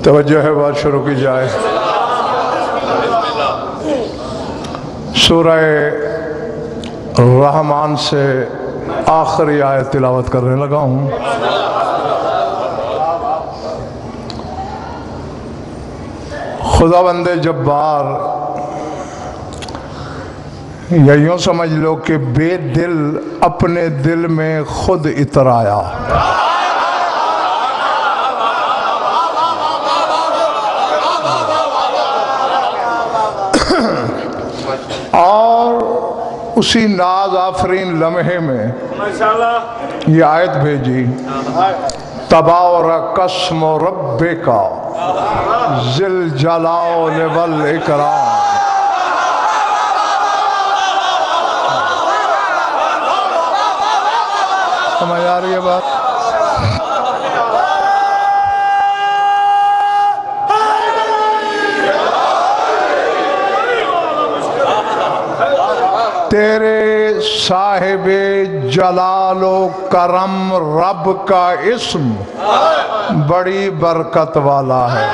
توجہ ہے، بات شروع کی جائے۔ سورہ رحمان سے آخری آیت تلاوت کرنے لگا ہوں۔ خداوند جبار، یا یوں سمجھ لو کہ بے دل اپنے دل میں خود اترایا۔ اور اسی ناز آفرین لمحے میں یہ آیت بھیجی، تبارک اسم ربک ذی الجلال والاکرام۔ سمجھ آ رہی ہے بات؟ تیرے صاحب جلال و کرم رب کا اسم بڑی برکت والا ہے۔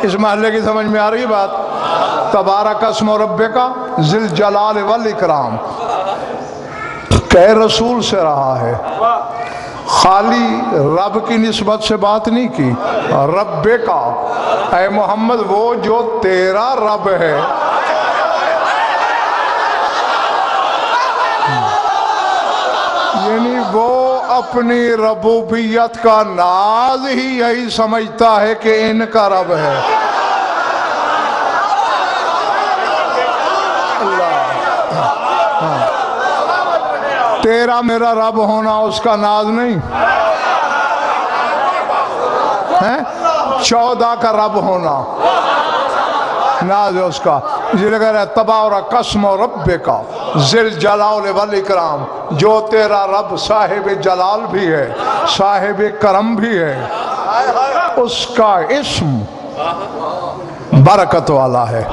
اس محلے کی سمجھ میں آ رہی بات؟ تبارک اسم ربک ذی الجلال والاکرام کہ رسول سے رہا ہے، خالی رب کی نسبت سے بات نہیں کی، رب کا، اے محمد وہ جو تیرا رب ہے۔ یعنی وہ اپنی ربوبیت کا ناز ہی یہی سمجھتا ہے کہ ان کا رب ہے۔ تیرا میرا رب ہونا اس کا ناز نہیں ہے، 14 کا رب ہونا ناز ہے اس کا۔ یہ لگا رہا ہے تبارک اسم ربک ذی الجلال والاکرام، جو تیرا رب صاحب جلال بھی ہے، صاحب کرم بھی ہے، اس کا اسم برکت والا ہے۔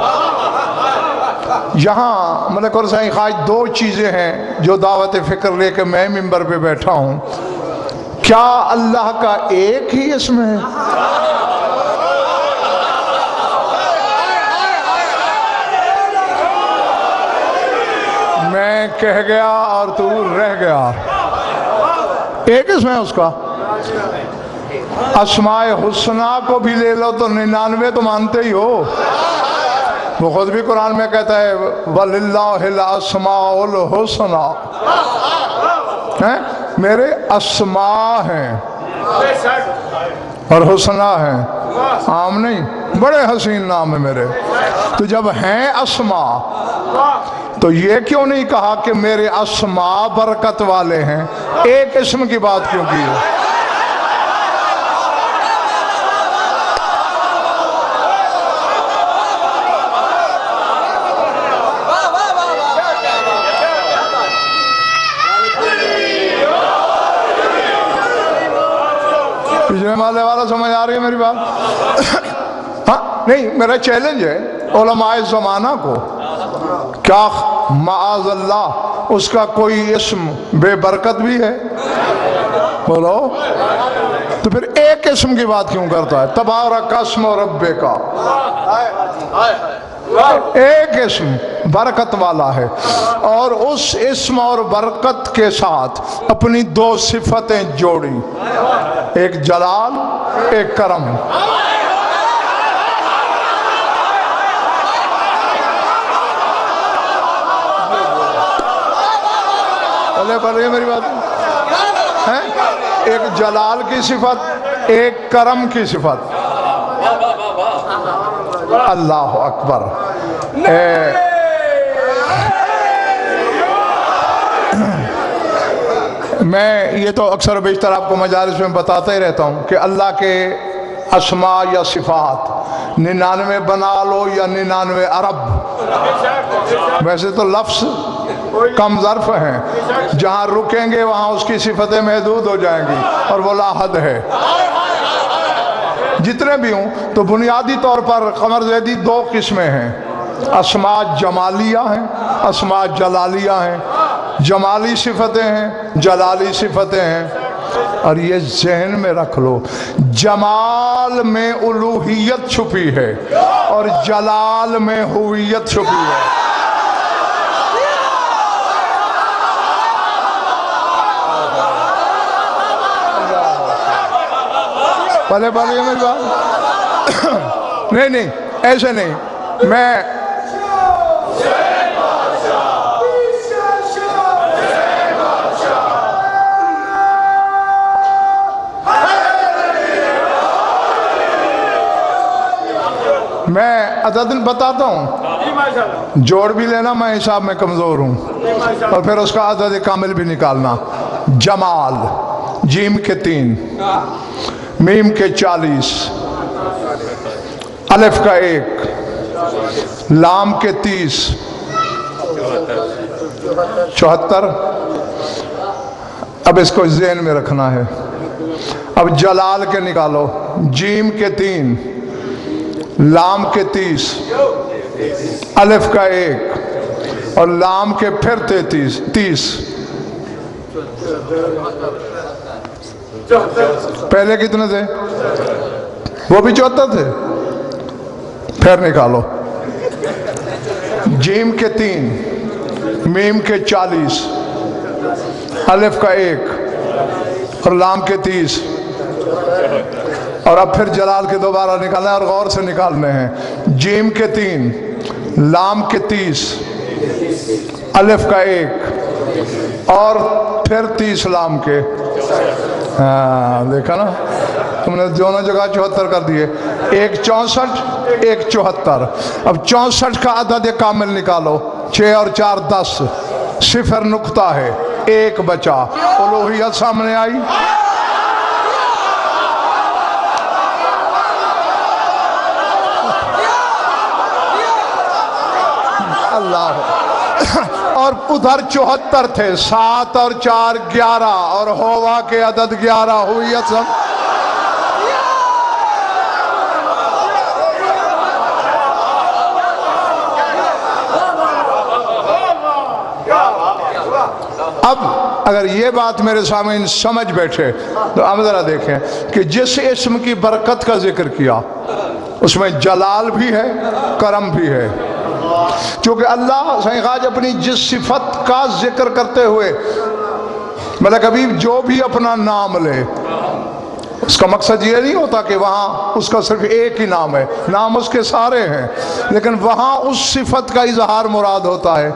یہاں ملک اور سائیں خواج دو چیزیں ہیں جو دعوت فکر لے کے میں ممبر پہ بیٹھا ہوں۔ کیا اللہ کا ایک ہی اسم ہے؟ میں کہہ گیا اور تو رہ گیا۔ ایک اسم ہے اس کا۔ اسماء حسنہ کو بھی لے لو تو 99 تو مانتے ہی ہو۔ وہ خود بھی قرآن میں کہتا ہے وَلِلَّهِ الْأَسْمَاءُ الْحُسْنَى، میرے اسماء ہیں اور حسنہ ہیں، عام نہیں، بڑے حسین نام ہے میرے۔ تو جب ہیں اسماء تو یہ کیوں نہیں کہا کہ میرے اسماء برکت والے ہیں؟ ایک اسم کی بات کیوں کی ہے؟ پچھلے محلے والا سمجھ آ رہی ہے میری بات؟ ہاں نہیں، میرا چیلنج ہے علماء زمانہ کو، کیا معاذ اللہ اس کا کوئی اسم بے برکت بھی ہے؟ بولو تو پھر ایک اسم کی بات کیوں کرتا ہے؟ تبارک اسم ربک، ایک اسم برکت والا ہے، اور اس اسم اور برکت کے ساتھ اپنی دو صفتیں جوڑی، ایک جلال ایک کرم۔ پڑھ رہی ہے میری بات؟ ایک جلال کی صفت، ایک کرم کی صفت۔ اللہ اکبر۔ میں یہ تو اکثر و بیشتر آپ کو مجالس میں بتاتا ہی رہتا ہوں کہ اللہ کے اسماء یا صفات 99 بنا لو یا 99 ارب، ویسے تو لفظ کم ظرف ہیں، جہاں رکیں گے وہاں اس کی صفتیں محدود ہو جائیں گی، اور وہ لا حد ہے۔ جتنے بھی ہوں تو بنیادی طور پر قمر زیدی دو قسمیں ہیں، اسماء جمالیہ ہیں، اسماء جلالیہ ہیں۔ جمالی صفتیں ہیں، جلالی صفتیں ہیں، اور یہ ذہن میں رکھ لو، جمال میں الوہیت چھپی ہے اور جلال میں ہویت چھپی ہے۔ پہلے پڑھیے میری بات۔ نہیں ایسے نہیں، میں عدد بتاتا ہوں، جوڑ بھی لینا، میں حساب میں کمزور ہوں، اور پھر اس کا عدد کامل بھی نکالنا۔ جمال، جیم کے 3، میم کے 40، الف کا 1، لام کے 30، 74۔ اب اس کو ذہن میں رکھنا ہے۔ اب جلال کے نکالو، جیم کے 3، لام کے 30، الف کا 1 اور لام کے پھر 30۔ پہلے کتنے تھے؟ وہ بھی 74 تھے۔ پھر نکالو، جیم کے 3، میم کے 40، الف کا 1 اور لام کے 30، اور اب پھر جلال کے دوبارہ نکالنا ہے اور غور سے نکالنے ہیں۔ جیم کے 3، لام کے 30، الف کا 1 اور پھر 30 لام کے۔ دیکھا نا، تم نے دونوں جگہ 74 کر دیے، ایک 64 ایک 74۔ اب 64 کا عدد کامل نکالو، 6 اور 4 10، صفر نقطہ ہے، 1 بچا، الوہیت سامنے آئی۔ اللہ، اور ادھر 74 تھے، 7 اور 4 11، اور ہوا کے عدد 11 ہوئی سب۔ اب اگر یہ بات میرے سامنے سمجھ بیٹھے تو اب ذرا دیکھیں کہ جس اسم کی برکت کا ذکر کیا اس میں جلال بھی ہے، کرم بھی ہے، چونکہ اللہ سائیں خواجہ اپنی جس صفت کا ذکر کرتے ہوئے ملک حبیب جو بھی اپنا نام لے، اس کا مقصد یہ نہیں ہوتا کہ وہاں اس کا صرف ایک ہی نام ہے، نام اس کے سارے ہیں، لیکن وہاں اس صفت کا اظہار مراد ہوتا ہے۔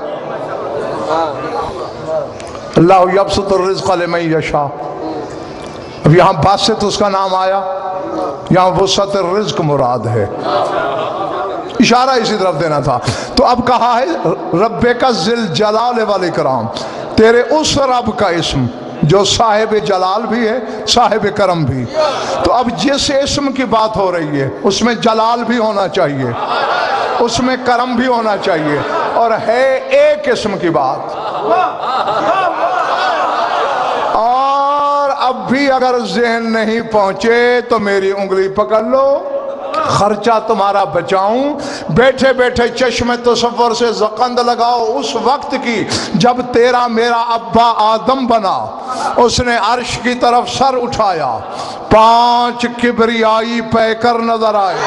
اللہ یبسط الرزق لمن یشاء، اب یہاں باسط اس کا نام آیا، یہاں وسعت الرزق مراد ہے، اشارہ اسی طرف دینا تھا۔ تو اب کہا ہے رب کا ذل جلال والاکرام، تیرے اس رب کا اسم جو صاحب جلال بھی ہے، صاحب کرم بھی۔ تو اب جس اسم کی بات ہو رہی ہے اس میں جلال بھی ہونا چاہیے، اس میں کرم بھی ہونا چاہیے، اور ہے ایک اسم کی بات۔ اور اب بھی اگر ذہن نہیں پہنچے تو میری انگلی پکڑ لو، خرچہ تمہارا بچاؤں، بیٹھے بیٹھے چشم تصور سے زقند لگاؤ اس وقت کی جب تیرا میرا ابا آدم بنا، اس نے عرش کی طرف سر اٹھایا، 5 کبریائی پیکر نظر آئے۔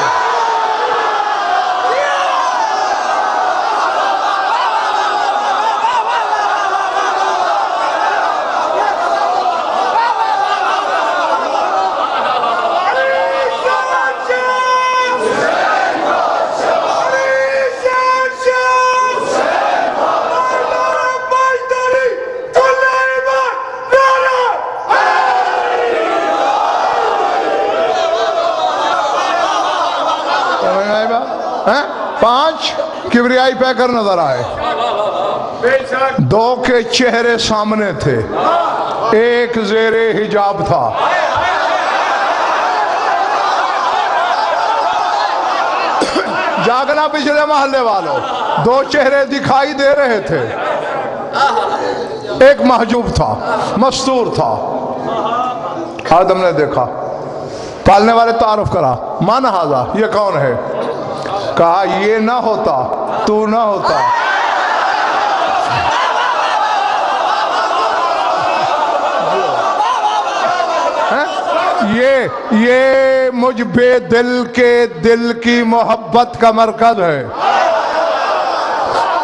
کبریائی پیکر نظر آئے، 2 کے چہرے سامنے تھے، ایک زیر حجاب تھا۔ جاگنا پچھلے محلے والوں، 2 چہرے دکھائی دے رہے تھے، ایک محجوب تھا، مستور تھا۔ آدم نے دیکھا، پالنے والے تعارف کرا، من ھذا، یہ کون ہے؟ کہا یہ نہ ہوتا تو نہ ہوتا، یہ مجھ بے دل کے دل کی محبت کا مرکز ہے،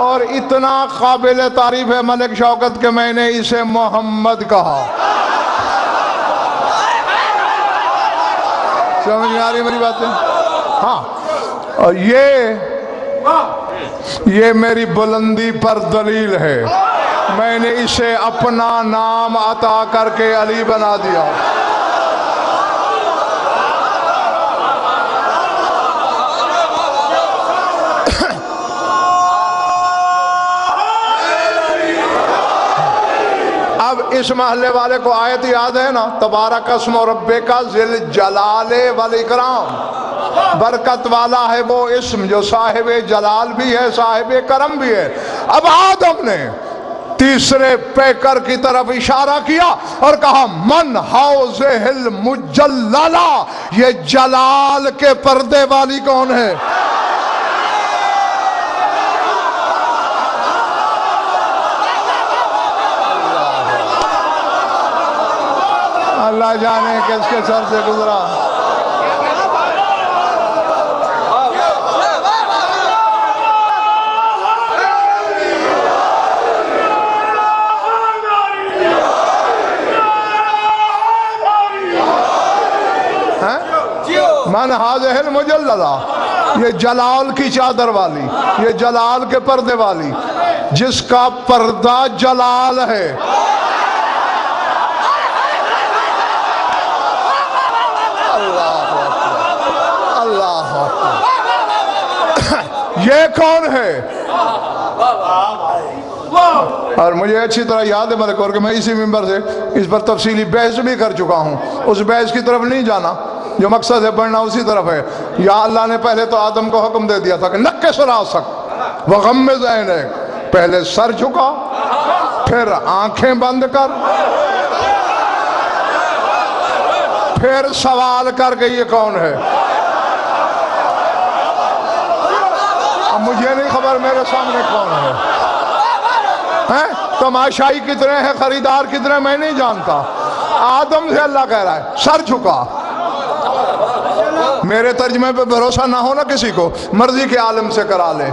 اور اتنا قابل تعریف ہے ملک شوکت کہ میں نے اسے محمد کہا۔ سمجھ میں آ رہی میری باتیں؟ ہاں، اور یہ میری بلندی پر دلیل ہے، میں نے اسے اپنا نام عطا کر کے علی بنا دیا۔ اب اس محلے والے کو آیت یاد ہے نا، تبارک اسم ربک ذی الجلال والاکرام، برکت والا ہے وہ اسم جو صاحب جلال بھی ہے، صاحب کرم بھی ہے۔ اب آدم نے تیسرے پیکر کی طرف اشارہ کیا اور کہا من حوضہ المجللہ، یہ جلال کے پردے والی کون ہے؟ اللہ جانے کس کے سر سے گزرا۔ من حاضہ المجللہ، یہ جلال کی چادر والی، یہ جلال کے پردے والی، جس کا پردہ جلال ہے۔ یہ کون ہے؟ اور مجھے اچھی طرح یاد ہے ملک اور کہ میں اسی منبر سے اس پر تفصیلی بحث بھی کر چکا ہوں، اس بحث کی طرف نہیں جانا، جو مقصد ہے بڑھنا اسی طرف ہے۔ یا اللہ نے پہلے تو آدم کو حکم دے دیا تھا کہ نکّس راسک وغمض عینک، پہلے سر جھکا، پھر آنکھیں بند کر، پھر سوال کر کے یہ کون ہے۔ اب مجھے نہیں خبر میرے سامنے کون ہے، تماشائی کتنے ہیں، خریدار کتنے میں نہیں جانتا۔ آدم سے اللہ کہہ رہا ہے سر جھکا۔ میرے ترجمے پہ بھروسہ نہ ہونا کسی کو، مرضی کے عالم سے کرا لے،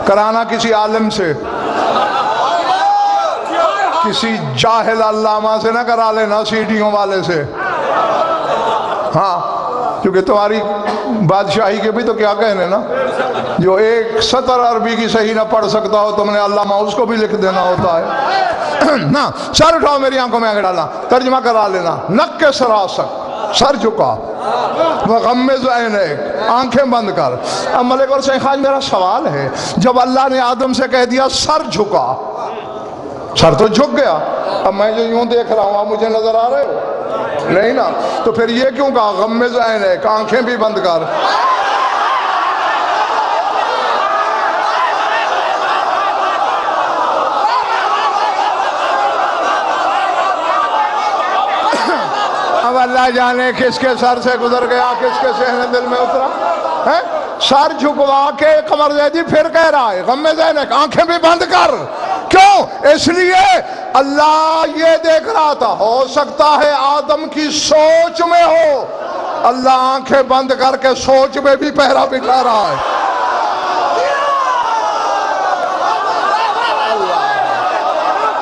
کرانا کسی عالم سے، کسی جاہل علامہ سے نہ کرا لینا، سیڈیوں والے سے۔ ہاں، کیونکہ تمہاری بادشاہی کے بھی تو کیا کہنے نا، جو ایک سطر عربی کی صحیح نہ پڑھ سکتا ہو تم نے علامہ اس کو بھی لکھ دینا ہوتا ہے نا۔ سر اٹھاؤ، میری آنکھوں میں آنکھ ڈالنا، ترجمہ کرا لینا، نکّس راسک، سر جھکا، وغمض عینک، آنکھیں بند کر۔ اب ملک اور شیخ خان میرا سوال ہے، جب اللہ نے آدم سے کہہ دیا سر جھکا، سر تو جھک گیا، اب میں جو یوں دیکھ رہا ہوں آپ مجھے نظر آ رہے ہو نہیں نا، تو پھر یہ کیوں کہا غمض عینک، آنکھیں بھی بند کر؟ اب اللہ جانے کس کے سر سے گزر گیا، کس کے سہن دل میں اترا ہے۔ سر جھکوا کے قمر زیدی پھر کہہ رہا ہے غمض عینک، آنکھیں بھی بند کر۔ کیوں؟ اس لیے اللہ یہ دیکھ رہا تھا، ہو سکتا ہے آدم کی سوچ میں ہو، اللہ آنکھیں بند کر کے سوچ میں بھی پہرا بٹھا رہا ہے۔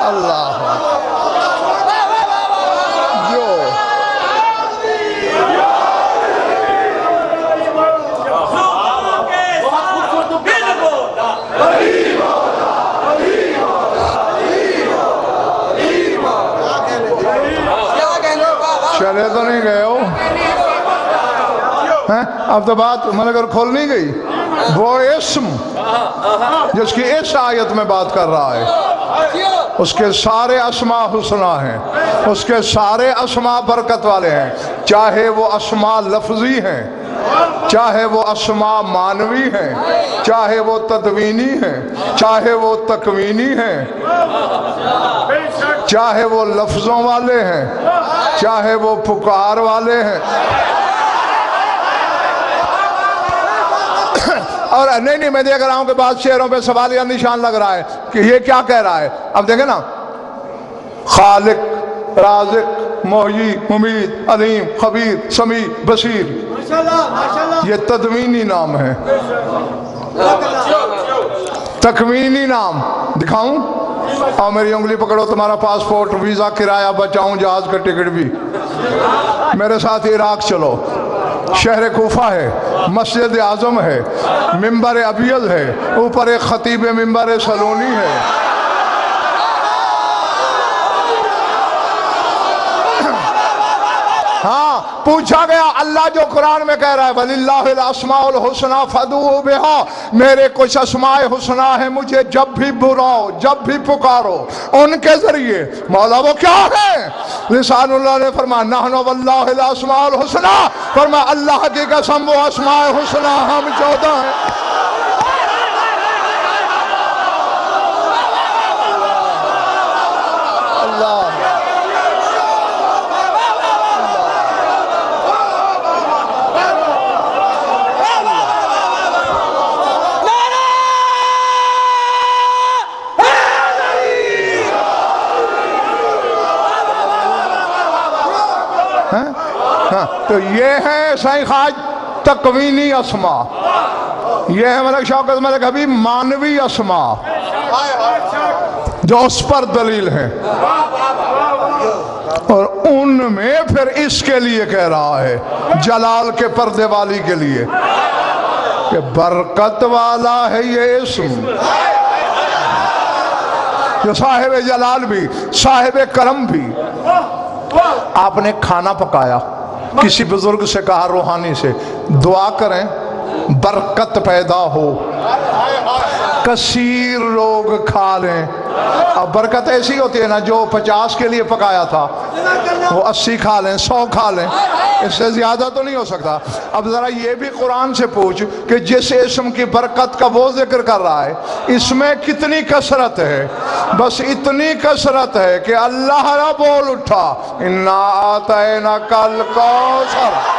اللہ چلے تو نہیں گئے ہو، اب تو بات ملک اور کھول نہیں گئی۔ وہ اسم جس کی اس آیت میں بات کر رہا ہے، اس کے سارے اسماء حسنہ ہیں، اس کے سارے اسماء برکت والے ہیں، چاہے وہ اسماء لفظی ہیں، چاہے وہ اسماء معنوی ہیں، چاہے وہ تدوینی ہیں، چاہے وہ تکوینی ہیں، چاہے وہ لفظوں والے ہیں، چاہے وہ پکار والے ہیں۔ اور نہیں میں دیکھ رہا ہوں کہ بعض شعروں پہ سوالیہ نشان لگ رہا ہے کہ یہ کیا کہہ رہا ہے۔ اب دیکھیں نا، خالق رازق، محیی، ممیت، علیم، خبیر، سمیع، بصیر، یہ تدوینی نام ہے۔ تکوینی نام دکھاؤں؟ اور میری انگلی پکڑو، تمہارا پاسپورٹ، ویزا، کرایہ بچاؤں، جہاز کا ٹکٹ بھی۔ میرے ساتھ عراق چلو، شہر کوفہ ہے، مسجد اعظم ہے، ممبر ابیض ہے، اوپر ایک خطیب ممبر سلونی ہے۔ ہاں، پوچھا گیا اللہ جو قرآن میں کہہ رہا ہے وَلِلَّهِ الْأَسْمَاءُ الْحُسْنَى فَادْعُوهُ بِهَا، میرے کچھ اسماء حسنہ ہیں، مجھے جب بھی بلاؤ، جب بھی پکارو ان کے ذریعے۔ مولا وہ کیا ہے؟ لسان اللہ نے فرمایا نحن واللہ الاسماء الحسنى، فرمایا اللہ کی قسم وہ اسماء حسنہ ہم 14 ہیں۔ تو یہ ہے سائیں خواج تکوینی اسماء، یہ ہے ملک شوکت ملک حبیب مانوی اسماء جو اس پر دلیل ہیں، اور ان میں پھر اس کے لیے کہہ رہا ہے جلال کے پردے والی کے لیے کہ برکت والا ہے یہ اسم، جو صاحب جلال بھی، صاحب کرم بھی۔ آپ نے کھانا پکایا، کسی بزرگ سے کہا روحانی سے دعا کریں برکت پیدا ہو، کثیر لوگ کھا لیں۔ اب برکت ایسی ہوتی ہے نا، جو 50 کے لیے پکایا تھا وہ 80 کھا لیں، 100 کھا لیں، اس سے زیادہ تو نہیں ہو سکتا۔ اب ذرا یہ بھی قرآن سے پوچھ کہ جس اسم کی برکت کا وہ ذکر کر رہا ہے اس میں کتنی کثرت ہے؟ بس اتنی کثرت ہے کہ اللہ را بول اٹھا اِنَّا آتَيْنَاكَ الْكَوْثَرَ۔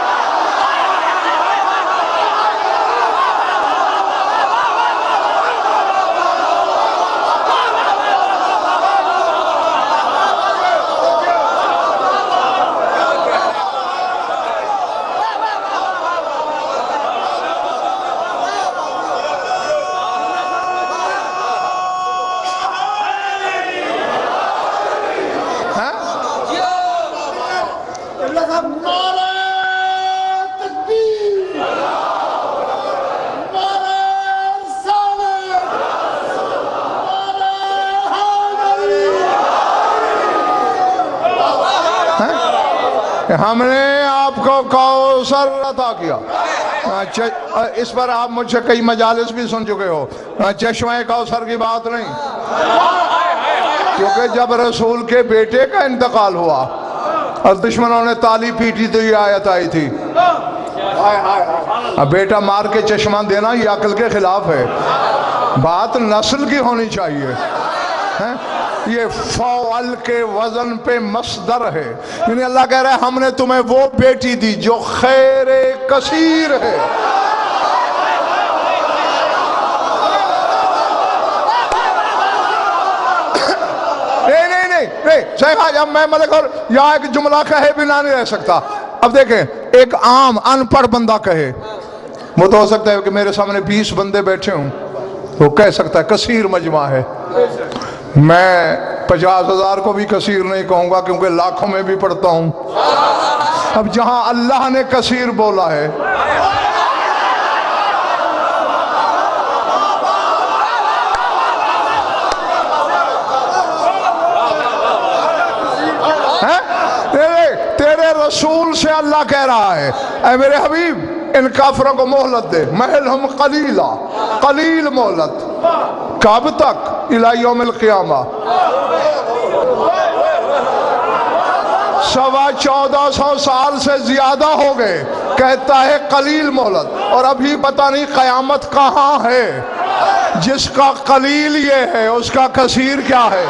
ہم نے آپ کو کوثر عطا کیا۔ اس پر آپ مجھ سے کئی مجالس بھی سن چکے ہو، چشمہ کوثر کی بات نہیں، کیونکہ جب رسول کے بیٹے کا انتقال ہوا اور دشمنوں نے تالی پیٹی تو یہ آیت آئی تھی اب بیٹا مار کے چشمہ دینا یہ عقل کے خلاف ہے، بات نسل کی ہونی چاہیے۔ یہ فعل کے وزن پہ مصدر ہے، یعنی اللہ کہہ رہا ہے ہم نے تمہیں وہ بیٹی دی جو خیر کثیر ہے۔ نہیں شیخ آج اب میں ملک اور یہاں ایک جملہ کہے بنا نہیں رہ سکتا۔ اب دیکھیں ایک عام ان پڑھ بندہ کہے، وہ تو ہو سکتا ہے کہ میرے سامنے 20 بندے بیٹھے ہوں، وہ کہہ سکتا ہے کثیر مجمع ہے۔ میں 50,000 کو بھی کثیر نہیں کہوں گا کیونکہ لاکھوں میں بھی پڑھتا ہوں۔ اب جہاں اللہ نے کثیر بولا ہے تیرے رسول سے اللہ کہہ رہا ہے اے میرے حبیب ان کافروں کو مہلت دے، مہلہم قلیلا، قلیل مہلت، کب تک؟ الی یوم القیامہ، 1400 سال سے زیادہ ہو گئے، کہتا ہے قلیل مہلت، اور ابھی پتہ نہیں قیامت کہاں ہے۔ جس کا قلیل یہ ہے اس کا کثیر کیا ہے؟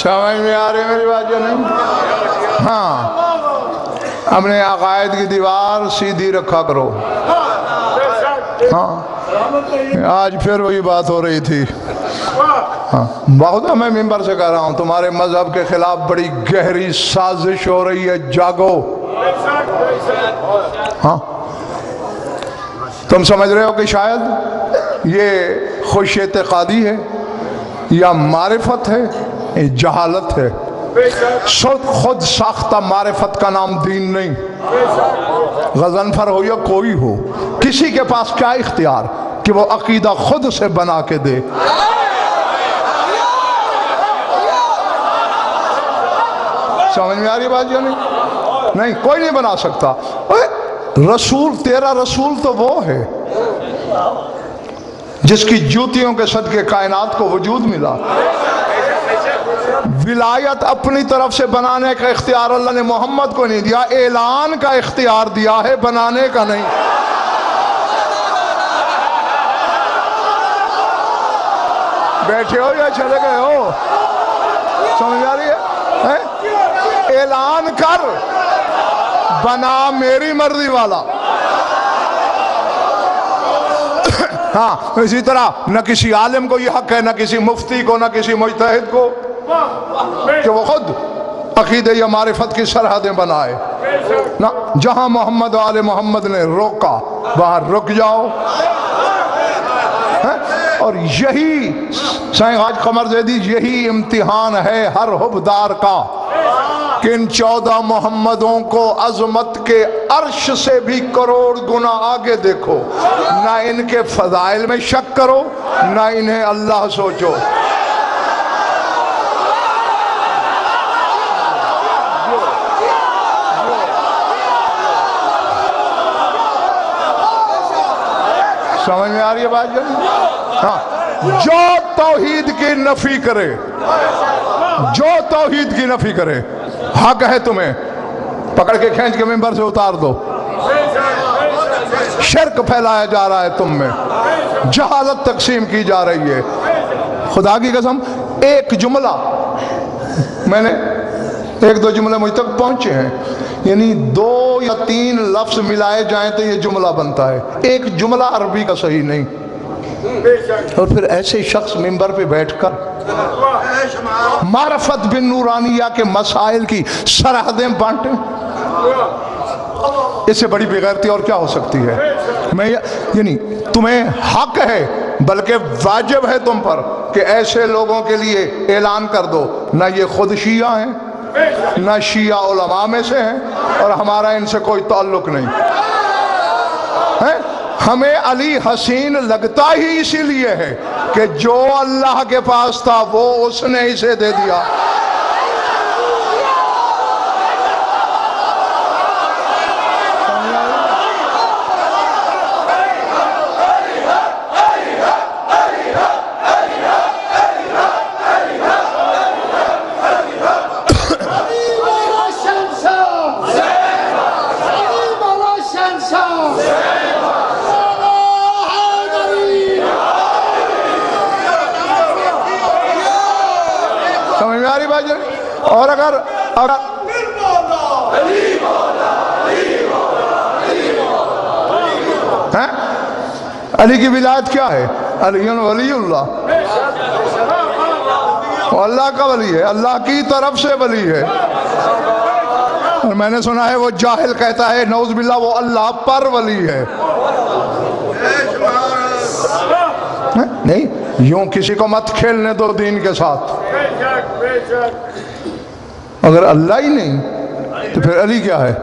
سمجھ میں آ رہی ہے میری بات یا نہیں؟ ہاں، اپنے عقائد کی دیوار سیدھی رکھا کرو. ہاں، آج پھر وہی بات ہو رہی تھی. ہاں، بہت میں ممبر سے کہہ رہا ہوں تمہارے مذہب کے خلاف بڑی گہری سازش ہو رہی ہے، جاگو. ہاں، تم سمجھ رہے ہو کہ شاید یہ خوش اعتقادی ہے یا معرفت ہے، یہ جہالت ہے. خود ساختہ معرفت کا نام دین نہیں. غضنفر ہو یا کوئی ہو، کسی کے پاس کیا اختیار کہ وہ عقیدہ خود سے بنا کے دے. سمجھ میں آ رہی بات یا نہیں؟ نہیں، کوئی نہیں بنا سکتا. رسول، تیرا رسول تو وہ ہے جس کی جوتیوں کے صدقے کائنات کو وجود ملا. ولایت اپنی طرف سے بنانے کا اختیار اللہ نے محمد کو نہیں دیا، اعلان کا اختیار دیا ہے، بنانے کا نہیں. بیٹھے ہو یا چلے گئے ہو؟ سمجھ آ رہی ہے؟ اعلان کر، بنا میری مرضی والا. ہاں، اسی طرح نہ کسی عالم کو یہ حق ہے، نہ کسی مفتی کو، نہ کسی مجتہد کو کہ وہ خود عقیدے یا معرفت کی سرحدیں بنائے. نہ، جہاں محمد و آل محمد نے روکا وہاں رک جاؤ. اور یہی سائیں حاج قمر زیدی، یہی امتحان ہے ہر حبدار کا کہ ان 14 محمدوں کو عظمت کے عرش سے بھی کروڑ گنا آگے دیکھو. نہ ان کے فضائل میں شک کرو، نہ انہیں اللہ سوچو. سمجھ میں آ رہی ہے بات جانی؟ ہاں، جو توحید کی نفی کرے، جو توحید کی نفی کرے، حق ہے تمہیں پکڑ کے کھینچ کے ممبر سے اتار دو. شرک پھیلایا جا رہا ہے تم میں، جہالت تقسیم کی جا رہی ہے. خدا کی قسم، ایک جملہ میں نے، ایک دو جملے مجھ تک پہنچے ہیں، یعنی 2 یا 3 لفظ ملائے جائیں تو یہ جملہ بنتا ہے. ایک جملہ عربی کا صحیح نہیں. اور پھر ایسے شخص ممبر پہ بیٹھ کر معرفت بن نورانیہ کے مسائل کی سرحدیں بانٹیں، اس سے بڑی بغیرتی اور کیا ہو سکتی ہے؟ میں یعنی تمہیں حق ہے، بلکہ واجب ہے تم پر کہ ایسے لوگوں کے لیے اعلان کر دو، نہ یہ خود شیعہ ہیں، نہ شیعہ علماء میں سے ہیں، اور ہمارا ان سے کوئی تعلق نہیں ہے. ہمیں علی حسین لگتا ہی اسی لیے ہے کہ جو اللہ کے پاس تھا وہ اس نے اسے دے دیا. اور اگر علی کی ولایت کیا ہے؟ علی ولی اللہ، وہ اللہ کا ولی ہے، اللہ کی طرف سے ولی ہے. اور میں نے سنا ہے وہ جاہل کہتا ہے نعوذ باللہ وہ اللہ پر ولی ہے. نہیں، یوں کسی کو مت کھیلنے دو دین کے ساتھ. اگر اللہ ہی نہیں تو پھر علی کیا ہے؟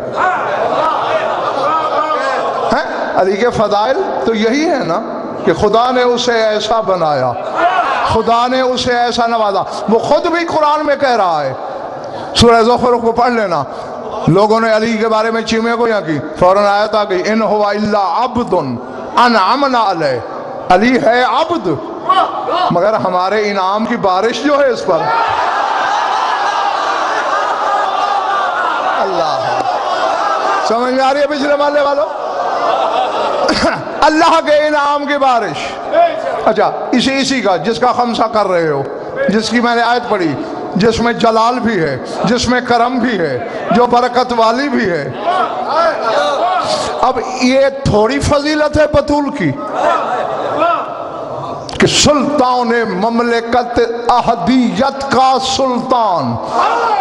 علی کے فضائل تو یہی ہے نا کہ خدا نے اسے ایسا بنایا، خدا نے اسے ایسا نوازا. وہ خود بھی قرآن میں کہہ رہا ہے، سورہ زخرف کو پڑھ لینا. لوگوں نے علی کے بارے میں چیمے کو یہاں کی، فوراً آیت آ گئی، ان ہوا الا عبد انعمنا علیہ. علی ہے عبد، مگر ہمارے انعام کی بارش جو ہے اس پر. اللہ، سمجھ میں آ رہی ہے پچھلے محلے والوں؟ اللہ کے انعام کی بارش. اچھا، اسی کا جس کا خمسہ کر رہے ہو، جس کی میں نے آیت پڑھی، جس میں جلال بھی ہے، جس میں کرم بھی ہے، جو برکت والی بھی ہے۔ اب یہ تھوڑی فضیلت ہے بطول کی کہ سلطان مملکت احدیت کا سلطان،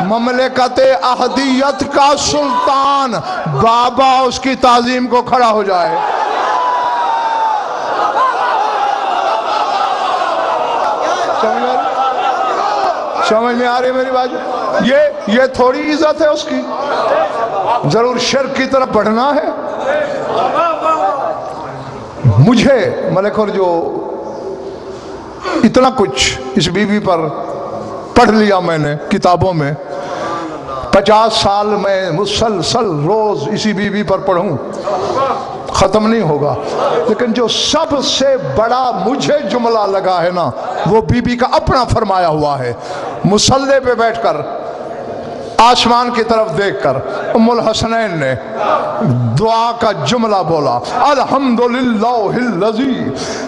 مملکت احدیت کا سلطان بابا اس کی تعظیم کو کھڑا ہو جائے۔ سمجھ میں آ رہی ہے میری بات؟ یہ تھوڑی عزت ہے اس کی، ضرور شرک کی طرف بڑھنا ہے۔ مجھے ملک اور جو اتنا کچھ اس بی بی پر پڑھ لیا میں نے کتابوں میں، 50 سال میں مسلسل روز اسی بی بی پر پڑھوں ختم نہیں ہوگا، لیکن جو سب سے بڑا مجھے جملہ لگا ہے نا وہ بی بی کا اپنا فرمایا ہوا ہے۔ مصلی پہ بیٹھ کر آسمان کی طرف دیکھ کر ام الحسنین نے دعا کا جملہ بولا، الحمدللہ الذی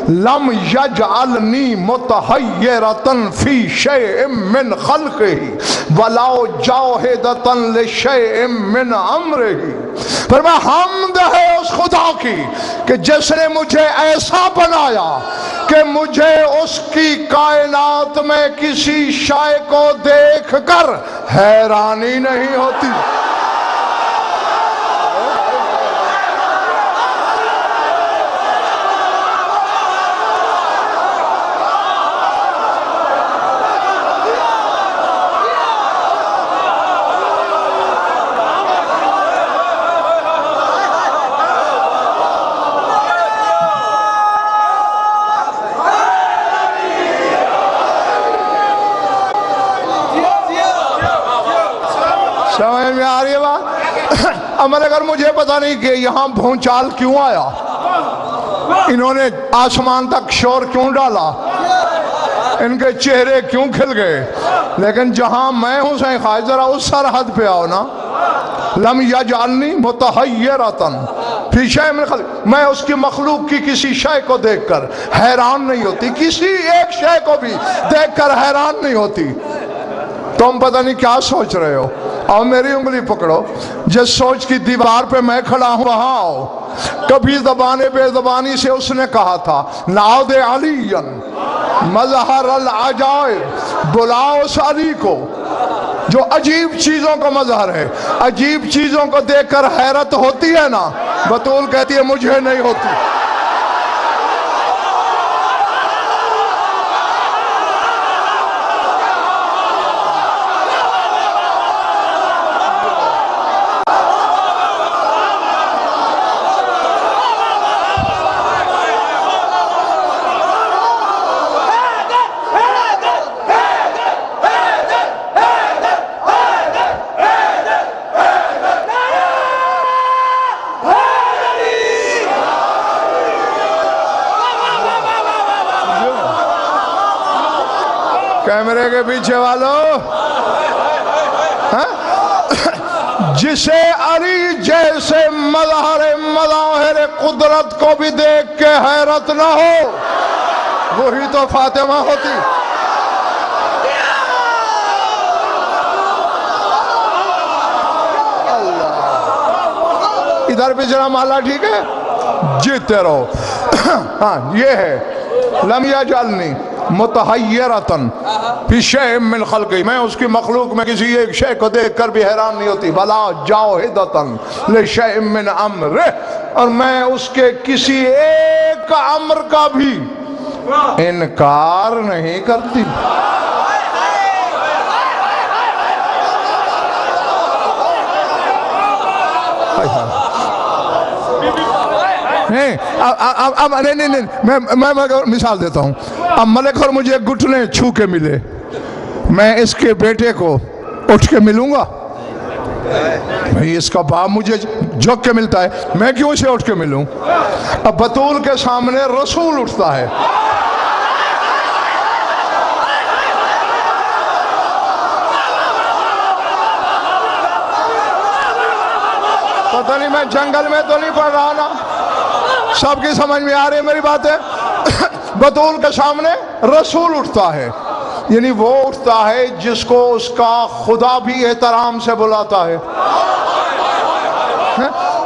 لم یجعلنی متحیرۃ فی شیء من خلقہ ولا جاہدۃ لشیء من امرہ۔ فرمایا حمد ہے اس خدا کی کہ جس نے مجھے ایسا بنایا کہ مجھے اس کی کائنات میں کسی شے کو دیکھ کر حیرانی نہیں ہوتی۔ سمجھ میں آ رہی ہے بات؟ امر اگر مجھے پتا نہیں کہ یہاں بھونچال کیوں آیا، انہوں نے آسمان تک شور کیوں ڈالا، ان کے چہرے کیوں کھل گئے، لیکن جہاں میں ہوں سائیں خواہد ذرا اس سرحد پہ آؤ نا۔ لم یجعلنی متحیرۃ فی شیء من خلق، میں اس کی مخلوق کی کسی شے کو دیکھ کر حیران نہیں ہوتی، کسی ایک شے کو بھی دیکھ کر حیران نہیں ہوتی۔ تم پتہ نہیں کیا سوچ رہے ہو، اور میری انگلی پکڑو، جس سوچ کی دیوار پہ میں کھڑا ہوں وہاں آؤ۔ کبھی زبان بے زبانی سے اس نے کہا تھا نعود علی مظہر العجائب، بلاؤ اس علی کو جو عجیب چیزوں کا مظہر ہے۔ عجیب چیزوں کو دیکھ کر حیرت ہوتی ہے نا، بطول کہتی ہے مجھے نہیں ہوتی۔ کیمرے کے پیچھے والوں، جسے علی جیسے مظاہر قدرت کو بھی دیکھ کے حیرت نہ ہو، وہی تو فاطمہ ہوتی۔ ادھر پچھلا مالا ٹھیک ہے، جیتے رہو۔ ہاں یہ ہے لم یجعلنی متحیرۃ فی شیء من خلقہ، میں اس کی مخلوق میں کسی ایک شے کو دیکھ کر بھی حیران نہیں ہوتی، ولا جاہدۃ لشیء من امرہ، اور میں اس کے کسی ایک امر کا بھی انکار نہیں کرتی۔ نہیں میں مثال دیتا ہوں۔ اب ملک اور مجھے گھٹنے چھو کے ملے، میں اس کے بیٹے کو اٹھ کے ملوں گا؟ اس کا باپ مجھے جھک کے ملتا ہے، میں کیوں اسے اٹھ کے ملوں؟ اب بطول کے سامنے رسول اٹھتا ہے، پتہ نہیں میں جنگل میں تو نہیں پڑھ رہا نا، سب کی سمجھ میں آ رہی ہے میری بات ہے؟ بطول کے سامنے رسول اٹھتا ہے، یعنی وہ اٹھتا ہے جس کو اس کا خدا بھی احترام سے بلاتا ہے.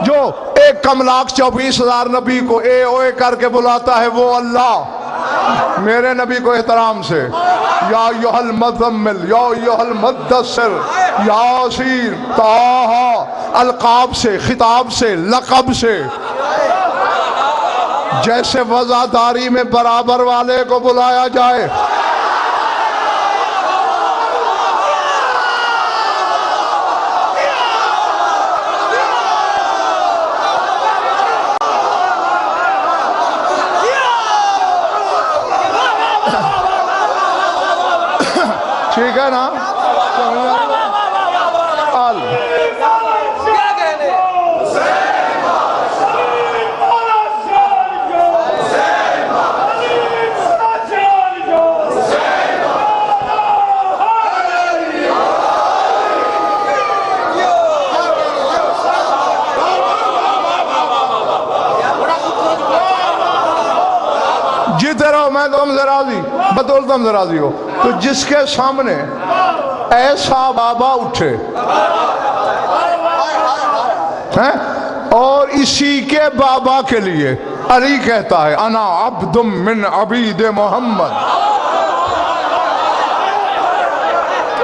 جو 1,24,000 نبی کو اے اوے کر کے بلاتا ہے وہ اللہ میرے نبی کو احترام سے یا ایھا المزمل یا ایھا المدثر یاسین طٰہٰ القاب سے خطاب سے لقب سے جیسے وزاداری میں برابر والے کو بلایا جائے. ٹھیک ہے نا؟ جیتے رہو میں تم سے راضی بدول تم سے راضی ہو. تو جس کے سامنے ایسا بابا اٹھے اور اسی کے بابا کے لیے علی کہتا ہے انا عبد من عبید محمد.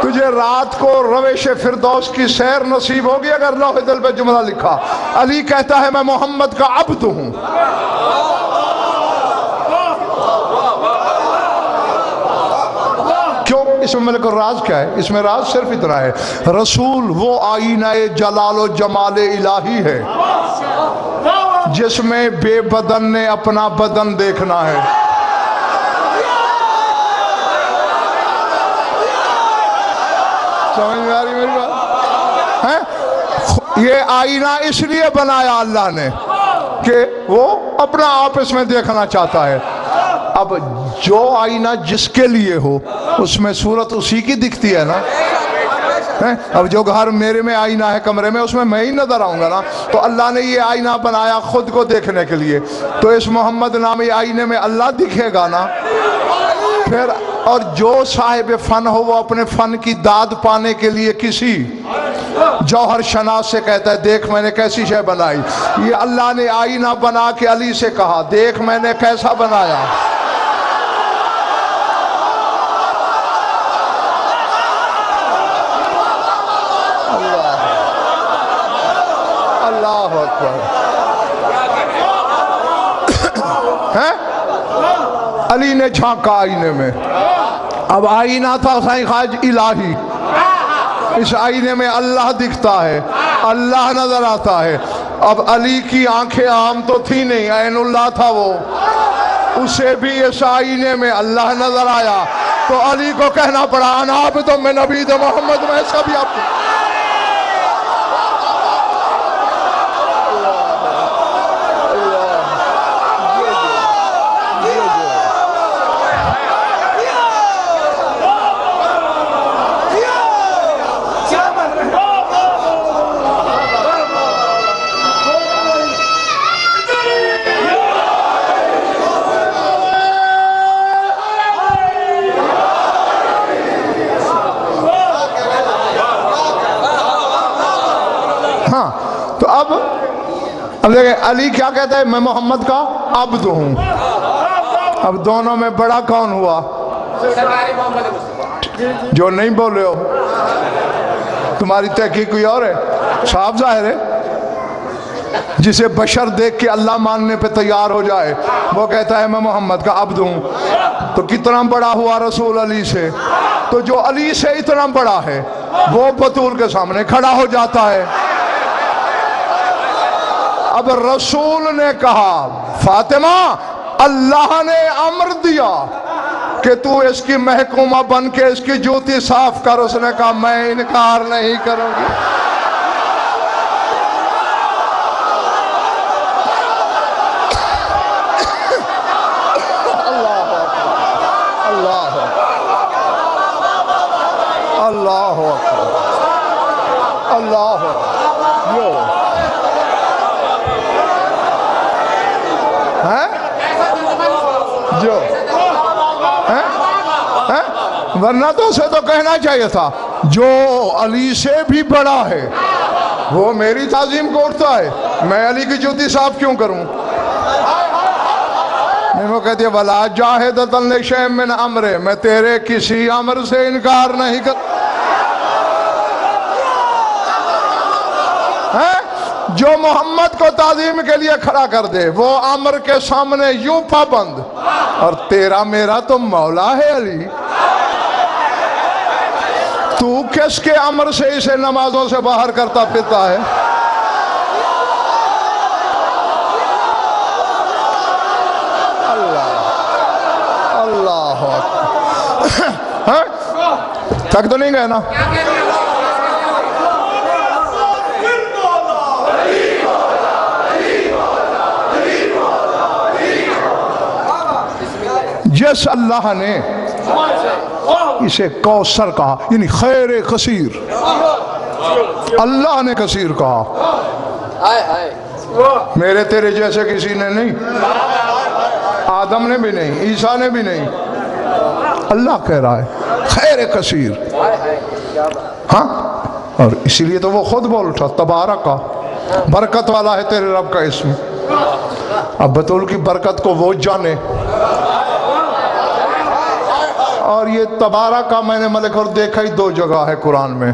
تجھے رات کو روش فردوس کی سیر نصیب ہوگی اگر لوح دل پہ جملہ لکھا. علی کہتا ہے میں محمد کا عبد ہوں. اس میں ملک الراز کیا ہے؟ اس میں راز صرف اتنا ہے رسول وہ آئینہ جلال و جمال الہی ہے جس میں بے بدن نے اپنا بدن دیکھنا ہے. سمجھ میں آ رہی میری بات؟ یہ آئینہ اس لیے بنایا اللہ نے کہ وہ اپنا آپ اس میں دیکھنا چاہتا ہے. اب جو آئینہ جس کے لیے ہو اس میں صورت اسی کی دکھتی ہے نا. اب جو گھر میرے میں آئینہ ہے کمرے میں اس میں ہی نظر آؤں گا نا. تو اللہ نے یہ آئینہ بنایا خود کو دیکھنے کے لیے تو اس محمد نامی آئینے میں اللہ دکھے گا نا. پھر اور جو صاحب فن ہو وہ اپنے فن کی داد پانے کے لیے کسی جوہر شناس سے کہتا ہے دیکھ میں نے کیسی شے بنائی. یہ اللہ نے آئینہ بنا کے علی سے کہا دیکھ میں نے کیسا بنایا. اللہ اکبر. علی نے جھانکا آئینے میں. اب آئینہ تھا سائیں خواج الہی. اس آئینے میں اللہ دکھتا ہے اللہ نظر آتا ہے. اب علی کی آنکھیں عام تو تھی نہیں عین اللہ تھا وہ. اسے بھی اس آئینے میں اللہ نظر آیا تو علی کو کہنا پڑا انا عبد من عبید محمد. میں سب آپ اب دیکھیں علی کیا کہتا ہے میں محمد کا عبد ہوں. اب دونوں میں بڑا کون ہوا؟ جو نہیں بولے ہو تمہاری تحقیق کوئی اور ہے. صاحب ظاہر ہے جسے بشر دیکھ کے اللہ ماننے پہ تیار ہو جائے وہ کہتا ہے میں محمد کا عبد ہوں. تو کتنا بڑا ہوا رسول علی سے. تو جو علی سے اتنا بڑا ہے وہ بطول کے سامنے کھڑا ہو جاتا ہے. اب رسول نے کہا فاطمہ اللہ نے امر دیا کہ تو اس کی محکومہ بن کے اس کی جوتی صاف کر. اس نے کہا میں انکار نہیں کروں گی. اللہ اللہ جو ورنہ تو اسے تو کہنا چاہیے تھا جو علی سے بھی بڑا ہے وہ میری تعظیم کو اٹھتا ہے، میں علی کی جوتی صاف کیوں کروں؟ وہ کہتی ہے وَلَا جَاهِدَةً لِشَيْءٍ مِّنْ أَمْرِهِ، میں تیرے کسی امر سے انکار نہیں کر جو محمد کو تعظیم کے لیے کھڑا کر دے وہ امر کے سامنے یوں پابند، اور تیرا میرا تو مولا ہے علی، تو کس کے امر سے اسے نمازوں سے باہر کرتا پھرتا ہے؟ اللہ تک تو نہیں گئے نا؟ جس اللہ نے اسے کوثر کہا یعنی خیر کثیر، اللہ نے کثیر کہا، میرے تیرے جیسے کسی نے نہیں، آدم نے بھی نہیں، عیسیٰ نے بھی نہیں، اللہ کہہ رہا ہے خیر کثیر۔ ہاں، اور اسی لیے تو وہ خود بول اٹھا تبارکا، برکت والا ہے تیرے رب کا اسم۔ اب بطول کی برکت کو وہ جانے، اور یہ تبارکا میں نے ملک اور دیکھا ہی دو جگہ ہے قرآن میں،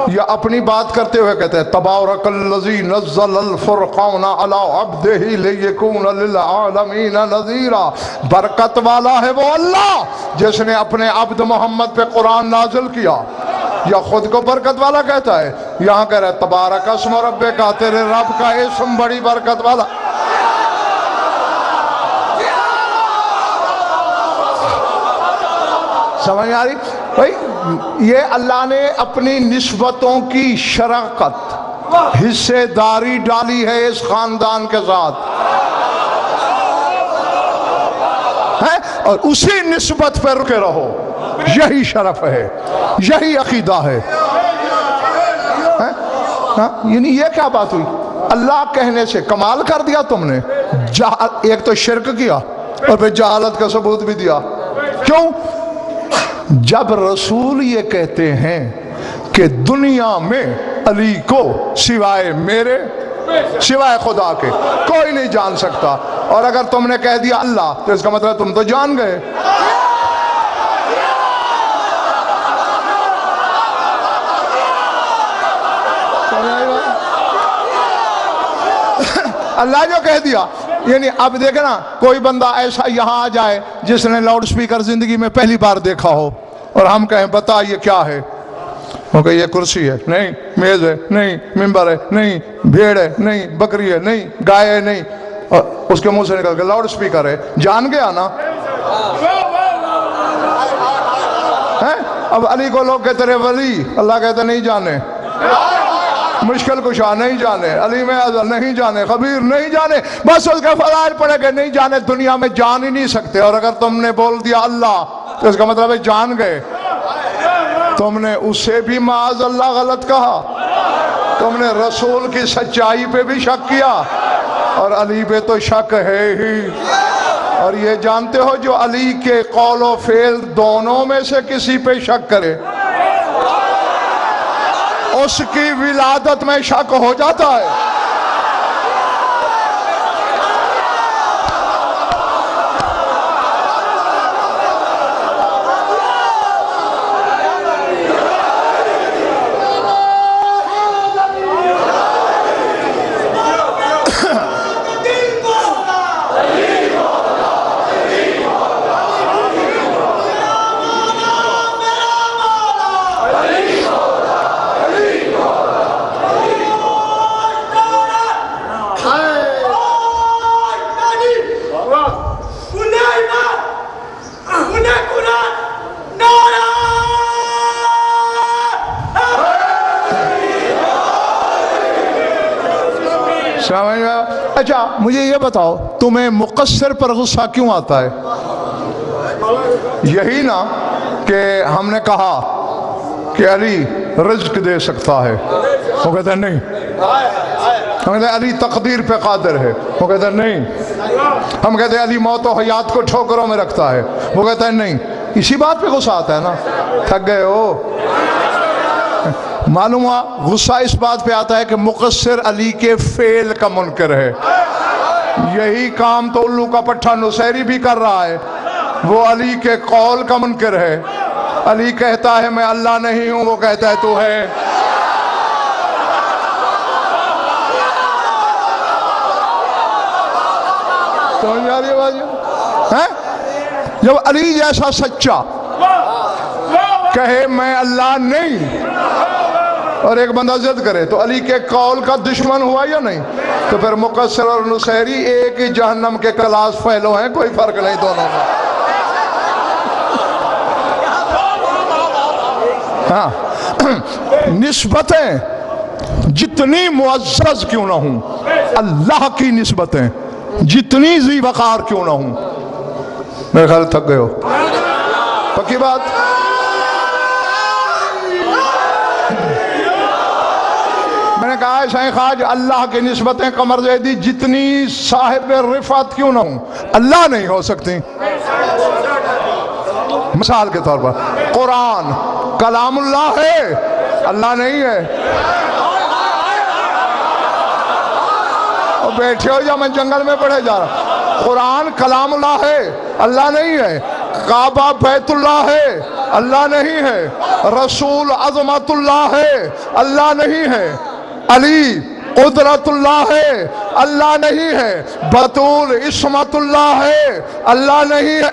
یا اپنی بات کرتے ہوئے کہتے ہیں تبارک الذی نزل الفرقان علی عبدہ لیکون للعالمین نذیرا، برکت والا ہے وہ اللہ جس نے اپنے عبد محمد پہ قرآن نازل کیا، یا خود کو برکت والا کہتا ہے، یہاں کہہ رہا ہے تبارک اسم ربک، تیرے رب کا اسم بڑی برکت والا۔ سمجھ آ رہی بھائی؟ یہ اللہ نے اپنی نسبتوں کی شراکت، حصے داری ڈالی ہے اس خاندان کے ساتھ، اور اسی نسبت پہ رکے رہو، یہی شرف ہے، یہی عقیدہ ہے۔ یعنی یہ کیا بات ہوئی؟ اللہ کہنے سے کمال کر دیا تم نے، ایک تو شرک کیا اور پھر جہالت کا ثبوت بھی دیا۔ کیوں؟ جب رسول یہ کہتے ہیں کہ دنیا میں علی کو سوائے میرے، سوائے خدا کے کوئی نہیں جان سکتا، اور اگر تم نے کہہ دیا اللہ تو اس کا مطلب تم تو جان گئے۔ اللہ جو کہہ دیا، یعنی اب دیکھیں نا، کوئی بندہ ایسا یہاں آ جائے جس نے لاؤڈ سپیکر زندگی میں پہلی بار دیکھا ہو، اور ہم کہیں بتا یہ کیا ہے، وہ کہ یہ کرسی ہے، نہیں، میز ہے، نہیں، ممبر ہے، نہیں، بھیڑ ہے، نہیں، بکری ہے، نہیں، گائے ہے، نہیں، اور اس کے منہ سے نکل کے لاؤڈ سپیکر ہے، جان گیا نا؟ اب علی کو لوگ کہتے رہے ولی، اللہ کہتے نہیں جانے، مشکل کشا نہیں جانے، علی میں ازل نہیں جانے، خبیر نہیں جانے، بس اس کے فضائل پڑھے گئے نہیں جانے، دنیا میں جان ہی نہیں سکتے۔ اور اگر تم نے بول دیا اللہ تو اس کا مطلب ہے جان گئے، تم نے اسے بھی معاذ اللہ غلط کہا، تم نے رسول کی سچائی پہ بھی شک کیا، اور علی پہ تو شک ہے ہی۔ اور یہ جانتے ہو جو علی کے قول و فعل دونوں میں سے کسی پہ شک کرے اس کی ولادت میں شک ہو جاتا ہے۔ اچھا مجھے یہ بتاؤ تمہیں مقصر پر غصہ کیوں آتا ہے؟ یہی نا کہ ہم نے کہا کہ علی رزق دے سکتا ہے، وہ کہتا ہے نہیں۔ ہم کہتے ہیں علی تقدیر پہ قادر ہے، وہ کہتا ہے نہیں۔ ہم کہتے ہیں علی موت و حیات کو ٹھوکروں میں رکھتا ہے، وہ کہتا ہے نہیں۔ اسی بات پہ غصہ آتا ہے نا، تھک گئے ہو۔ معلوم ہوا غصہ اس بات پہ آتا ہے کہ مقصر علی کے فعل کا منکر ہے۔ یہی کام تو الو کا پٹھا نصیری بھی کر رہا ہے، وہ علی کے قول کا منکر ہے۔ علی کہتا ہے میں اللہ نہیں ہوں، وہ کہتا ہے تو ہے۔ سمجھ آ رہی ہے بات؟ جب علی جیسا سچا کہے میں اللہ نہیں، اور ایک بندہ ضد کرے تو علی کے قول کا دشمن ہوا یا نہیں؟ تو پھر مقصر اور نصیری ایک ہی جہنم کے کلاس فیلو ہیں، کوئی فرق نہیں دونوں میں۔ ہاں، نسبتیں جتنی معزز کیوں نہ ہوں، اللہ کی نسبتیں جتنی ذی وقار کیوں نہ ہوں، میرے خیال تھک گئے ہو، پکی بات۔ میں نے کہا ہے شیخ خواجہ اللہ کی نسبتیں قمر زیدی جتنی صاحب رفعت کیوں نہ ہوں، اللہ نہیں ہو سکتی۔ مثال کے طور پر قرآن کلام اللہ ہے، اللہ نہیں ہے۔ اور بیٹھے ہو یا میں جنگل میں پڑھے جا رہا، قرآن کلام اللہ ہے، اللہ نہیں ہے۔ کعبہ بیت اللہ ہے، اللہ نہیں ہے۔ رسول عظمت اللہ ہے، اللہ نہیں ہے۔ علی قدرت اللہ ہے، اللہ نہیں ہے۔ بطول عصمت اللہ ہے، اللہ نہیں ہے۔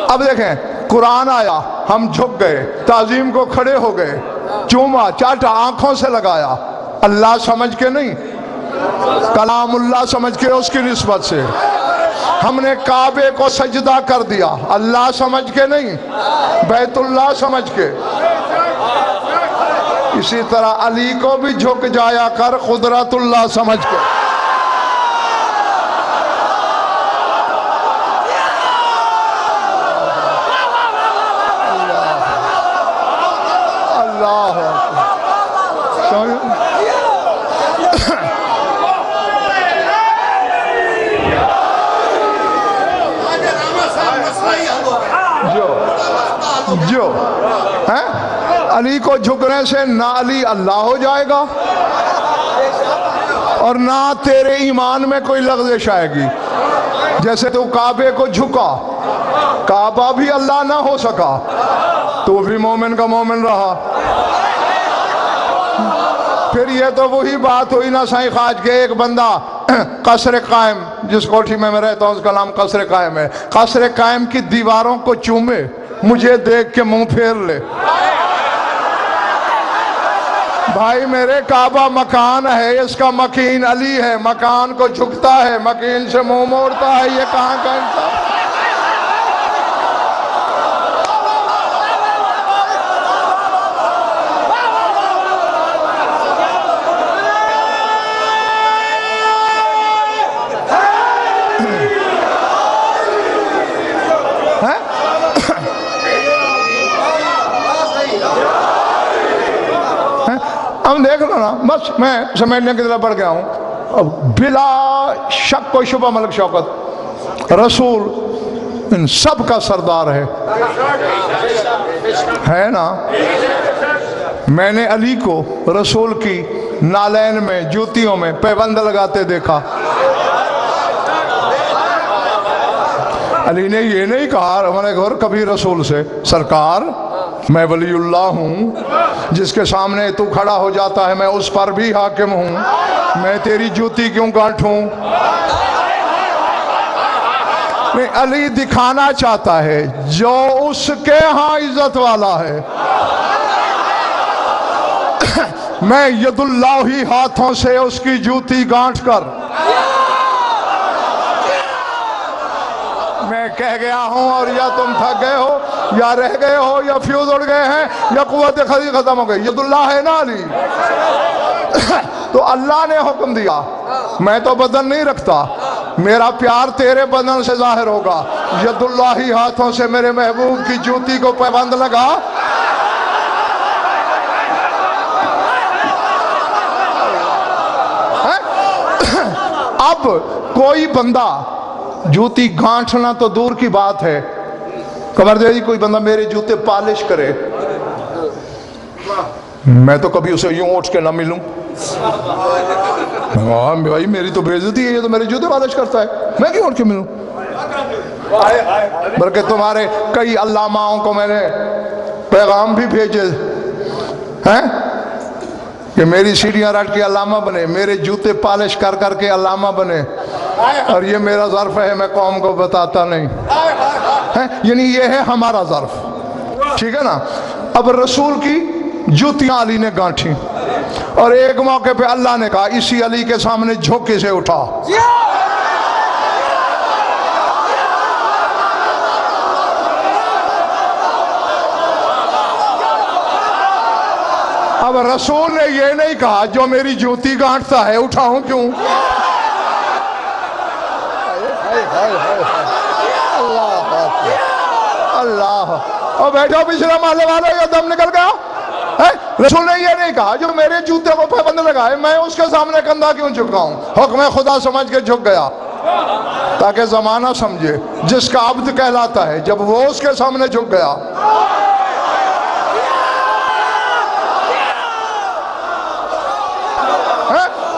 اب دیکھیں قرآن آیا، ہم جھک گئے، تعظیم کو کھڑے ہو گئے، چوما چاٹا آنکھوں سے لگایا، اللہ سمجھ کے نہیں، کلام اللہ سمجھ کے اس کی نسبت سے۔ ہم نے کعبے کو سجدہ کر دیا، اللہ سمجھ کے نہیں، بیت اللہ سمجھ کے۔ اسی طرح علی کو بھی جھک جایا کر، قدرت اللہ سمجھ کے۔ جو علی کو جھکنے سے نہ علی اللہ ہو جائے گا اور نہ تیرے ایمان میں کوئی لغزش آئے گی۔ جیسے تو کعبے کو جھکا، کعبہ بھی اللہ نہ ہو سکا، تو بھی مومن کا مومن رہا۔ پھر یہ تو وہی بات ہوئی نا سائیں خواج کے ایک بندہ قصر قائم، جس کوٹھی میں رہتا ہوں اس کا نام قصر قائم ہے، قصر قائم کی دیواروں کو چومے، مجھے دیکھ کے منہ پھیر لے۔ بھائی میرے کعبہ مکان ہے، اس کا مکین علی ہے، مکان کو جھکتا ہے، مکین سے منہ موڑتا ہے، یہ کہاں کا انصاف؟ ہم دیکھ لو نا، بس میں سمیٹنے کی طرف بڑھ گیا ہوں۔ بلا شک و شبہ ملک شوکت رسول ان سب کا سردار ہے نا۔ میں نے علی کو رسول کی نالین میں، جوتیوں میں پیبند لگاتے دیکھا۔ علی نے یہ نہیں کہا ہمارے گھر کبھی رسول سے، سرکار میں ولی اللہ ہوں، جس کے سامنے تو کھڑا ہو جاتا ہے میں اس پر بھی حاکم ہوں، میں تیری جوتی کیوں گانٹھوں؟ نہیں، علی دکھانا چاہتا ہے جو اس کے ہاں عزت والا ہے۔ میں ید اللہ ہی ہاتھوں سے اس کی جوتی گانٹھ کر میں کہہ گیا ہوں، اور یا تم تھک گئے ہو، یا رہ گئے ہو، یا فیوز اڑ گئے ہیں، یا قوت خدی ختم ہو گئی، ید اللہ ہے نا علی۔ تو اللہ نے حکم دیا، میں تو بدن نہیں رکھتا، میرا پیار تیرے بدن سے ظاہر ہوگا، ید اللہ ہی ہاتھوں سے میرے محبوب کی جوتی کو پیبند لگا۔ اب اب کوئی بندہ جوتی گانٹھنا تو دور کی بات ہے، قمر دے جی کوئی بندہ میرے جوتے پالش کرے، میں تو کبھی اسے یوں اٹھ کے نہ ملوں، ہاں بھائی میری تو بے عزتی ہے، یہ تو میرے جوتے پالش کرتا ہے، میں کیوں اٹھ کے ملوں؟ بلکہ تمہارے کئی علاماؤں کو میں نے پیغام بھی بھیجے ہیں کہ میری سیڑھیاں رٹ کے علامہ بنے، میرے جوتے پالش کر کر کے علامہ بنے، اور یہ میرا ظرف ہے، میں قوم کو بتاتا نہیں، یعنی یہ ہے ہمارا ظرف، ٹھیک ہے نا۔ اب رسول کی جوتیاں علی نے گانٹھی، اور ایک موقع پہ اللہ نے کہا اسی علی کے سامنے جھوکے سے اٹھا، اب رسول نے یہ نہیں کہا جو میری جوتی گانٹتا ہے اٹھاؤں کیوں؟ اللہ، اور بیٹھو پچھلا محلے والے کا دم نکل گیا، رسول نے یہ نہیں کہا جو میرے جوتے کو پابند لگائے میں اس کے سامنے کندھا کیوں جھکاؤں، حکم خدا سمجھ کے جھک گیا تاکہ زمانہ سمجھے جس کا عبد کہلاتا ہے، جب وہ اس کے سامنے جھک گیا۔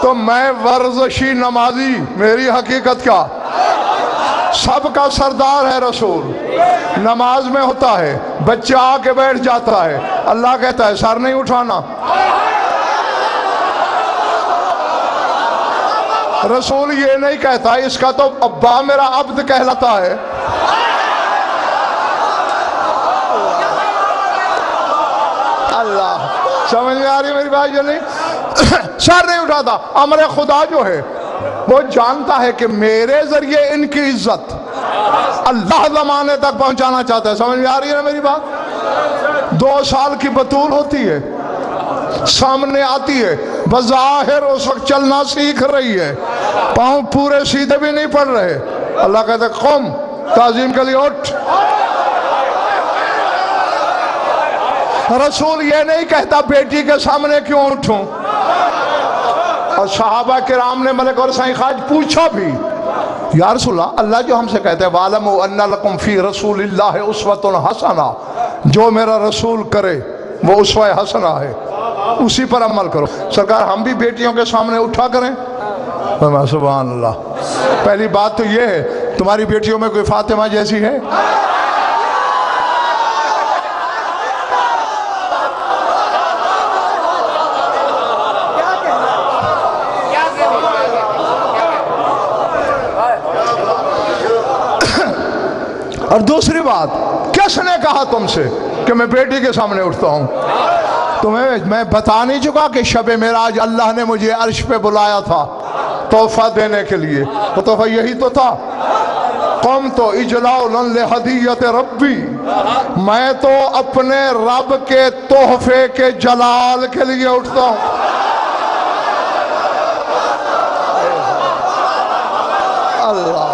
تو میں ورزشی نمازی، میری حقیقت کیا، سب کا سردار ہے رسول، نماز میں ہوتا ہے بچہ آ کے بیٹھ جاتا ہے، اللہ کہتا ہے سر نہیں اٹھانا، رسول یہ نہیں کہتا اس کا تو ابا میرا عبد کہلاتا ہے، اللہ، سمجھ میں آ رہی میری بات جو نہیں، سر نہیں اٹھاتا۔ امر خدا جو ہے وہ جانتا ہے کہ میرے ذریعے ان کی عزت اللہ زمانے تک پہنچانا چاہتا ہے، سمجھ میں آ رہی ہے نا میری بات۔ 2 سال کی بطول ہوتی ہے، سامنے آتی ہے، بظاہر اس وقت چلنا سیکھ رہی ہے، پاؤں پورے سیدھے بھی نہیں پڑ رہے، اللہ کہتا ہے قم، تعظیم کے لیے اٹھ۔ رسول یہ نہیں کہتا بیٹی کے سامنے کیوں اٹھوں، اور صحابہ کرام نے ملک اور سائیں خاج پوچھا بھی یا رسول اللہ، اللہ جو ہم سے کہتے ہیں وَعَلَمُوا أَنَّ لَكُمْ فِي رَسُولِ اللَّهِ أُسْوَةٌ حَسَنَةٌ، جو میرا رسول کرے وہ اسوہ حسنہ ہے، اسی پر عمل کرو۔ سرکار ہم بھی بیٹیوں کے سامنے اٹھا کریں، سبحان اللہ۔ پہلی بات تو یہ ہے تمہاری بیٹیوں میں کوئی فاطمہ جیسی ہے؟ اور دوسری بات، کس نے کہا تم سے کہ میں بیٹی کے سامنے اٹھتا ہوں؟ تمہیں میں بتا نہیں چکا کہ شب معراج اللہ نے مجھے عرش پہ بلایا تھا تحفہ دینے کے لیے، وہ تحفہ یہی تو تھا، قمت اجلالا لہدیۃ ربی، میں تو اپنے رب کے تحفے کے جلال کے لیے اٹھتا ہوں۔ اللہ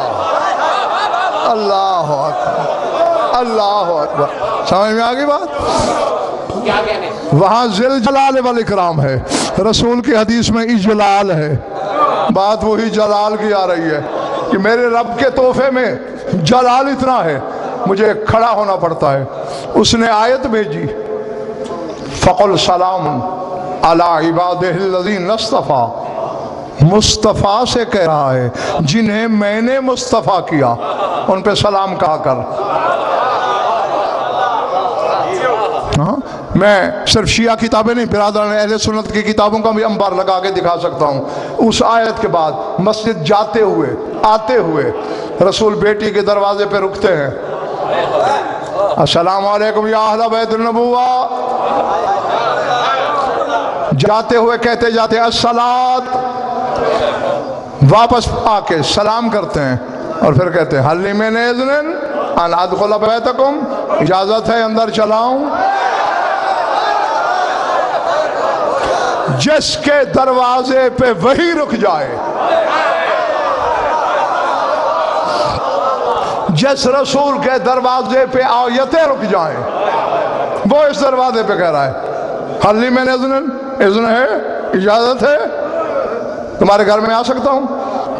اللہ اکبر، اللہ اکبر، سمجھ میں آگئی بات؟ وہاں ذل جلال والاکرام ہے، رسول کی حدیث میں اجلال ہے، بات وہی جلال کی آ رہی ہے کہ میرے رب کے تحفے میں جلال اتنا ہے مجھے کھڑا ہونا پڑتا ہے۔ اس نے آیت بھیجی فَقُلْ سَلَامٌ عَلَىٰ عِبَادِهِ الَّذِينَ اصْطَفَىٰ، مصطفیٰ سے کہہ رہا ہے جنہیں میں نے مصطفیٰ کیا ان پہ سلام کہا کر۔ میں صرف شیعہ کتابیں نہیں، برادران اہل سنت کی کتابوں کا بھی انبار لگا کے دکھا سکتا ہوں۔ اس آیت کے بعد مسجد جاتے ہوئے آتے ہوئے رسول بیٹی کے دروازے پہ رکتے ہیں، السلام علیکم یا اہل بیت النبوہ، جاتے ہوئے کہتے جاتے الصلاۃ، واپس آ کے سلام کرتے ہیں اور پھر کہتے ہیں حل من اذن ان ادخل بیتکم، اجازت ہے اندر چلاؤں؟ جس کے دروازے پہ وہی رک جائے، جس رسول کے دروازے پہ آیتیں رک جائیں، وہ اس دروازے پہ کہہ رہا ہے حل من اذن، اذن ہے، اجازت ہے، تمہارے گھر میں آ سکتا ہوں؟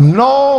9